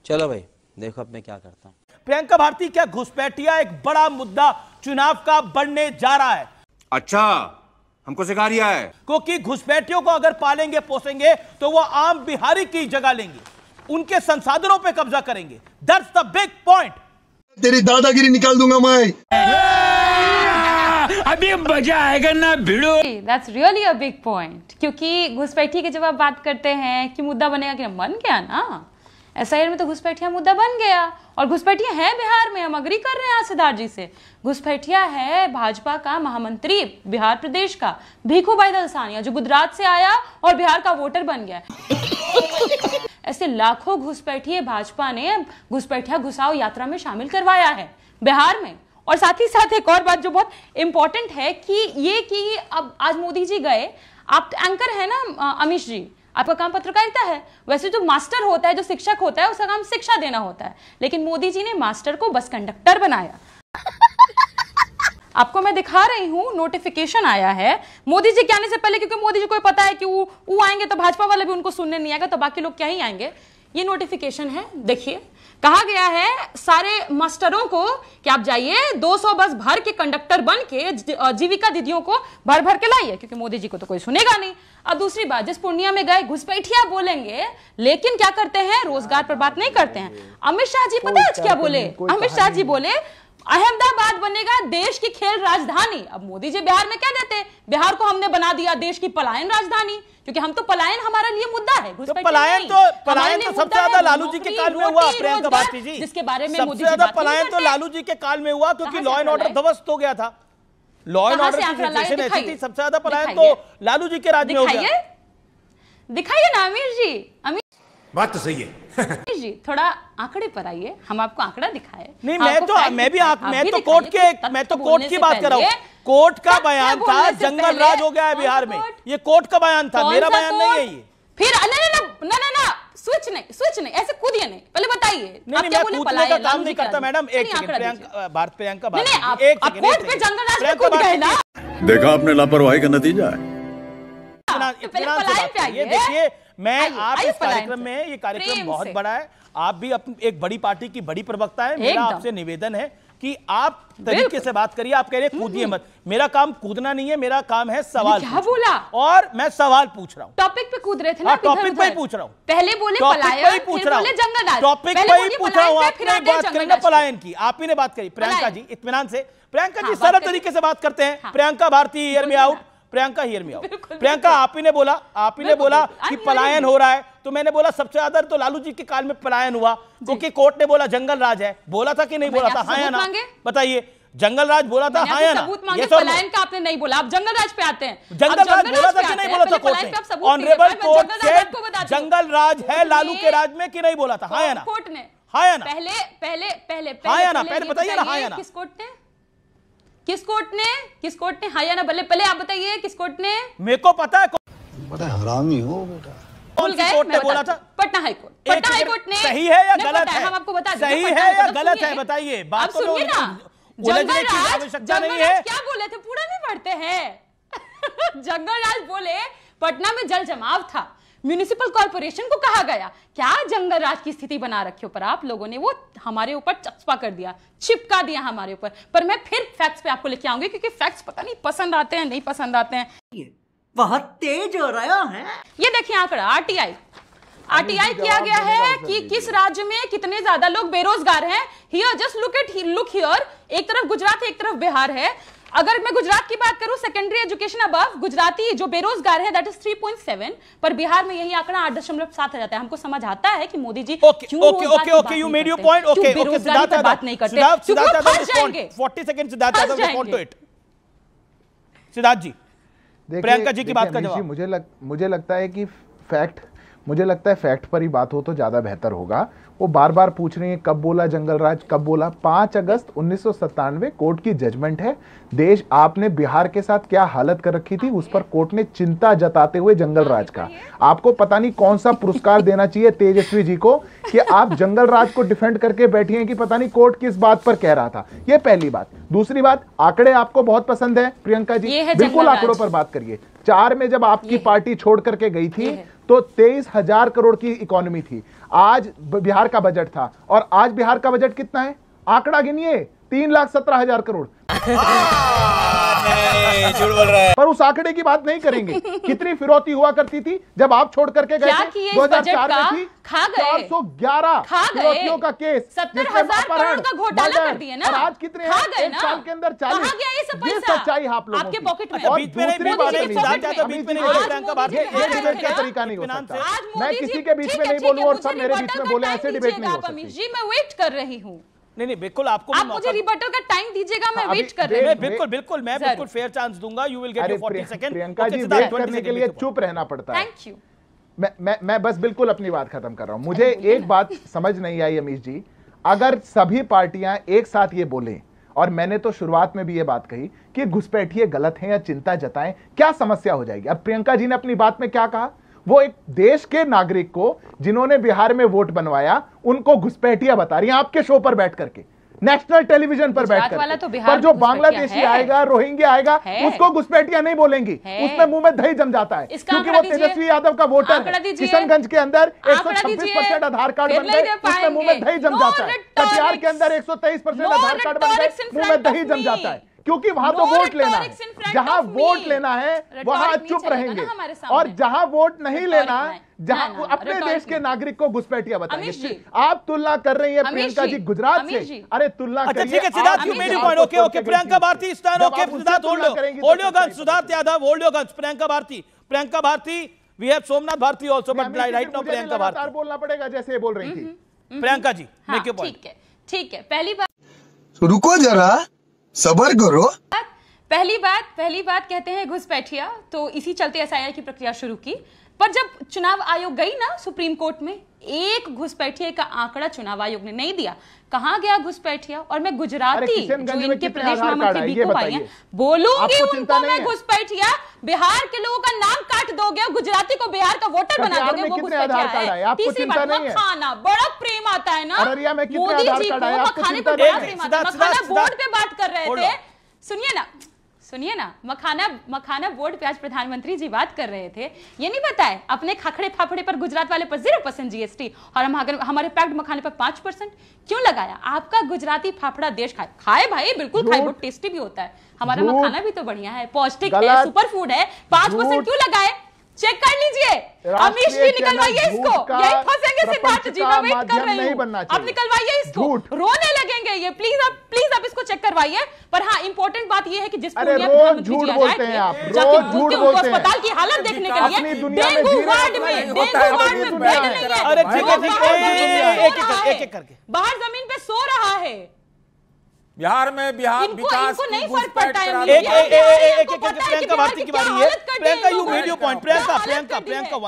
चलो भाई देखो अब मैं क्या करता हूँ। प्रियंका भारती, क्या घुसपैठिया एक बड़ा मुद्दा चुनाव का बनने जा रहा है? अच्छा, हमको सिखा रिया है। क्योंकि घुसपैठियों को अगर पालेंगे पोसेंगे तो वो आम बिहारी की जगह लेंगे, उनके संसाधनों पे कब्जा करेंगे। That's the big point. तेरी दादागिरी निकाल दूंगा मैं। अभी मजा आएगा ना भिड़ो। That's really a big point, क्योंकि घुसपैठी की जब आप बात करते हैं कि मुद्दा बनेगा कि बन गया ना, एसआईआर में तो घुसपैठिया मुद्दा बन गया और घुसपैठिया है बिहार में, हम अग्री कर रहे हैं सिद्धार्थ जी से। घुसपैठिया है भाजपा का महामंत्री बिहार प्रदेश का भीखू भाई दलसानिया, जो गुजरात से आया और बिहार का वोटर बन गया। ऐसे लाखों घुसपैठिए भाजपा ने घुसपैठिया घुसाओ यात्रा में शामिल करवाया है बिहार में। और साथ ही साथ एक और बात जो बहुत इंपॉर्टेंट है कि अब आज मोदी जी गए, आप एंकर है ना अमीश जी, आपका काम पत्रकारिता है। वैसे जो मास्टर होता है, जो शिक्षक होता है, उसका काम शिक्षा देना होता है, लेकिन मोदी जी ने मास्टर को बस कंडक्टर बनाया। आपको मैं दिखा रही हूं, नोटिफिकेशन आया है मोदी जी के आने से पहले, क्योंकि मोदी जी को पता है कि वो आएंगे तो भाजपा वाले भी उनको सुनने नहीं आएगा, तो बाकी लोग क्या ही आएंगे। ये नोटिफिकेशन है, देखिए कहा गया है सारे मास्टरों को कि आप जाइए 200 बस भर के कंडक्टर बन के जीविका दीदियों को भर भर के लाइए, क्योंकि मोदी जी को तो कोई सुनेगा नहीं। अब दूसरी बात, जिस पूर्णिया में गए घुसपैठिया बोलेंगे, लेकिन क्या करते हैं, रोजगार पर बात नहीं करते हैं। अमित शाह जी पता है क्या बोले? अमित शाह जी बोले अहमदाबाद बनेगा देश की खेल राजधानी। अब मोदी जी बिहार में क्या देते, बिहार को हमने बना दिया देश की पलायन राजधानी, क्योंकि हम तो पलायन हमारा लिए मुद्दा है। तो पलायन तो सबसे ज्यादा लालू जी के काल में हुआ प्रियंका भारती जी, जिसके बारे में सबसे ज्यादा पलायन तो लालू जी के काल में हुआ, क्योंकि लॉ एंड ऑर्डर ध्वस्त हो गया था। लॉ एंड ऑर्डर की सिचुएशन ऐसी थी, सबसे ज्यादा पलायन तो लालू जी के राज में हो गया। दिखाइए ना अमीर जी, अमीर बात तो सही है। जी थोड़ा आंकड़े पर आइए, हम आपको आंकड़ा दिखाए। नहीं, मैं तो कोर्ट की बात कर रहा हूँ। कोर्ट का बयान था जंगल राज हो गया है बिहार में, ये कोर्ट का बयान था, मेरा बयान नहीं है ये। फिर ना स्विच नहीं, ऐसे कूदिए नहीं, पहले बताइए। नहीं, मैं कूदने का काम नहीं करता मैडम। एक सेकंड, प्रियंका भारती, एक सेकंड, कोर्ट पे जंगल राज कूद गए ना। देखा आपने लापरवाही का नतीजा है। ये देखिए, मैं आप इस कार्यक्रम में, ये कार्यक्रम बहुत बड़ा है, आप भी एक बड़ी पार्टी की बड़ी प्रवक्ता है, मेरा आपसे निवेदन है कि आप तरीके से बात करिए। आप कह रहे हैं कूदिए मत, मेरा काम कूदना नहीं है, मेरा काम है सवाल। क्या बोला? और मैं सवाल पूछ रहा हूँ। टॉपिक पे कूद रहे थे ना, टॉपिक पे ही पूछ रहा हूँ। पहले बोले पलायन, फिर बोले जंगल राज। टॉपिक पे ही पूछ रहा हूँ, आपने बात करी ना पलायन की, आप ही ने बात करी। प्रियंका जी इत्मीनान से, प्रियंका जी सरल तरीके से बात करते हैं। Priyanka Bharti hear me out, Priyanka hear me out. Priyanka आप ही ने बोला कि पलायन हो रहा है, तो मैंने बोला सबसे ज्यादा तो लालू जी के काल में पलायन हुआ, क्योंकि कोर्ट ने बोला जंगल राज है। बोला था कि नहीं बोला था? हाँ या ना बताइए। जंगल राज बोला था, हाँ या ना? ये पलायन का आपने नहीं बोला, आप जंगल राज पे आते हैं। जंगल राज बोला था कि नहीं बोला था कोर्ट ने? ऑनरेबल कोर्ट से जंगल राज है लालू के राज में कि नहीं बोला था? हाँ या ना? कोर्ट ने, हाँ या ना? पहले हाँ या ना? पहले बताइए ना, हाँ या ना? किस कोर्ट ने हाँ या ना? पहले आप बताइए किस कोर्ट ने? मेरे को पता है, बड़ा हरामी हो बेटा। कौन सी कोर्ट ने बोला था? पटना हाईकोर्ट ने। सही है या गलत है? हम आपको बता दें, सही है या गलत है बताइए। बात तो सुनिए ना, उलझने की आवश्यकता नहीं है। क्या बोले थे, पूरा नहीं पढ़ते हैं। जंगल राज बोले पटना में जल जमाव था, म्युनिसिपल कॉर्पोरेशन को कहा गया। क्या जंगल राज की स्थिति बना रखी हो, पर आप लोगों ने वो हमारे ऊपर चस्पा कर दिया, चिपका दिया हमारे ऊपर। पर मैं फिर फैक्ट्स पे आपको लेके आऊंगी, क्योंकि फैक्ट्स पता नहीं पसंद आते हैं नहीं पसंद आते हैं। बहुत तेज हो रहा है। ये देखिए आंकड़ा, आरटीआई किया गया है कि किस राज्य में कितने ज्यादा लोग बेरोजगार हैं। हियर जस्ट लुक हियर, एक तरफ गुजरात है, एक तरफ बिहार है। अगर मैं गुजरात की बात करूं, सेकेंडरी एजुकेशन अबव, गुजराती जो बेरोजगार है दैट इज 3.7, पर बिहार में यही आंकड़ा 8.7 आ जाता है। हमको समझ आता है कि Modi ji okay you made your point. Okay Siddharth बात नहीं करते, Siddharth 40 second, Siddharth Yadav respond to it. Siddharth ji, Priyanka ji की बात का जवाब। मुझे लगता है कि फैक्ट पर ही बात हो तो ज्यादा बेहतर होगा। वो बार बार पूछ रही है कब बोला जंगल राज, कब बोला। 5 अगस्त 1997 कोर्ट की जजमेंट है। देश आपने बिहार के साथ क्या हालत कर रखी थी, उस पर कोर्ट ने चिंता जताते हुए जंगल राज का, आपको पता नहीं कौन सा पुरस्कार देना चाहिए तेजस्वी जी को कि आप जंगल राज को डिफेंड करके बैठी हैं कि पता नहीं कोर्ट किस बात पर कह रहा था। ये पहली बात। दूसरी बात, आंकड़े आपको बहुत पसंद है प्रियंका जी, बिल्कुल आंकड़ों पर बात करिए। 2004 में जब आपकी पार्टी छोड़ करके गई थी तो 23,000 करोड़ की इकोनॉमी थी। आज बिहार का बजट था, और आज बिहार का बजट कितना है? आंकड़ा गिनिए, 3,17,000 करोड़। झूठ बोल रहा है। पर उस आंकड़े की बात नहीं करेंगे। कितनी फिरौती हुआ करती थी जब आप छोड़ करके गए थे? 2004 में थी 411 फिरौतियों का केस, 70,000 करोड़ का घोटाला कर दिए ना। और आज कितने हैं? एक साल के अंदर 40। ये सच्चाई आप लोगों आपके की। पॉकेट में। और बीच में नहीं, दूसरी बीच बात में ये नहीं, प्रियंका बात ये डिबेट का तरीका नहीं हो सकता। मैं किसी के बीच में नहीं बोलूं और सब मेरे बीच में बोले, ऐसे डिबेट नहीं हो सकती। जी मैं वेट कर रही हूँ। नहीं बिल्कुल, आपको आप मुझे रिबटल का टाइम दीजिएगा, मैं वेट कर रही हूँ। बिल्कुल मैं बिल्कुल फेयर चांस दूंगा। You will get your 40 second. Priyanka ji, wait करने के लिए चुप रहना पड़ता है। Thank you. मैं बस बिल्कुल अपनी बात खत्म कर रहा हूं। मुझे एक बात समझ नहीं आई अमीश जी, अगर सभी पार्टियां एक साथ ये बोलें, और मैंने तो शुरुआत में भी ये बात कही कि घुसपैठिए गलत हैं या चिंता जताएं, क्या समस्या हो जाएगी? अब प्रियंका जी ने अपनी बात में क्या कहा? वो एक देश के नागरिक को जिन्होंने बिहार में वोट बनवाया उनको घुसपैठिया बता रही हैं आपके शो पर बैठ करके, नेशनल टेलीविजन पर बैठ करके। तो पर जो बांग्लादेशी आएगा, रोहिंग्या आएगा, उसको घुसपैठिया नहीं बोलेंगी, उसमें मुंह में दही जम जाता है, क्योंकि वो तेजस्वी यादव का वोटर है। किशनगंज के अंदर 126% आधार कार्ड बन गए, उसमें मुंह में दही जम जाता है। कटिहार के अंदर 123% आधार कार्ड बन गए, मुंह में दही जम जाता है, क्योंकि वहां तो वोट लेना है। जहां वोट लेना है वहां चुप रहेंगे, और जहां वोट नहीं लेना, जहां अपने देश के नागरिक को घुसपैठिया बताएंगे। आप तुलना कर रही है प्रियंका जी गुजरात से। अरे तुलना अच्छा ठीक है Siddharth, you made your point. Okay okay Priyanka Bharti stand. Okay Siddharth hold your guns. Siddharth Yadav hold your guns. Priyanka Bharti we have Somnath Bharti also, but right now Priyanka Bharti बोलना पड़ेगा जैसे ये बोल रही थी। Priyanka ji make your point. ठीक है। पहली बात रुको जरा, सबर करो। पहली बात कहते हैं घुसपैठिया, तो इसी चलते एसआईआर की प्रक्रिया शुरू की। पर जब चुनाव आयोग गई ना सुप्रीम कोर्ट में, एक घुसपैठिए का आंकड़ा चुनाव आयोग ने नहीं दिया। कहां गया घुसपैठिया? और मैं गुजराती जो इनके प्रदेश महामंत्री बीको भाई हैं, बोलूंगी उनको मैं घुसपैठिया। बिहार के लोगों का नाम काट दोगे, गुजराती को बिहार का वोटर बना दोगे, वो घुसपैठिया है। तीसरी बात, मखाना बड़ा प्रेम आता है ना मोदी जी को, मखाने पर बड़ा प्रेम आता है। मखाना बोर्ड पे बात कर रहे थे, सुनिए ना, मखाना बोर्ड पे आज प्रधानमंत्री जी बात कर रहे थे। ये नहीं बताए अपने खखड़े फाफड़े पर गुजरात वाले पर 0% जीएसटी, और हमारे पैक्ड मखाने पर 5% क्यों लगाया? आपका गुजराती फाफड़ा देश खाए भाई, बिल्कुल खाए, बहुत टेस्टी भी होता है। हमारा मखाना भी तो बढ़िया है, पौष्टिक है, सुपर फूड है। 5% क्यों लगाए? चेक कर लीजिए। अमीश जी निकलवाइए इसको, यही फंसेंगे सिद्धार्थ जी, मैं वेट कर रही हूं। अब निकलवाइए इसको, रोने लगेंगे ये। प्लीज आप इसको चेक करवाइए। पर हाँ, इंपॉर्टेंट बात ये है कि जिस प्रधानमंत्री जी बोलते हैं आप, रोज झूठ बोलते हैं। अस्पताल की हालत देखने के लिए डेंगू वार्ड में बेड नहीं है। अरे ठीक है, एक-एक करके बाहर जमीन पे सो रहा है। बिहार में विकास नहीं फर्क पड़ता है। एक प्रियंका भारती की बारी है। Priyanka you made your point. Priyanka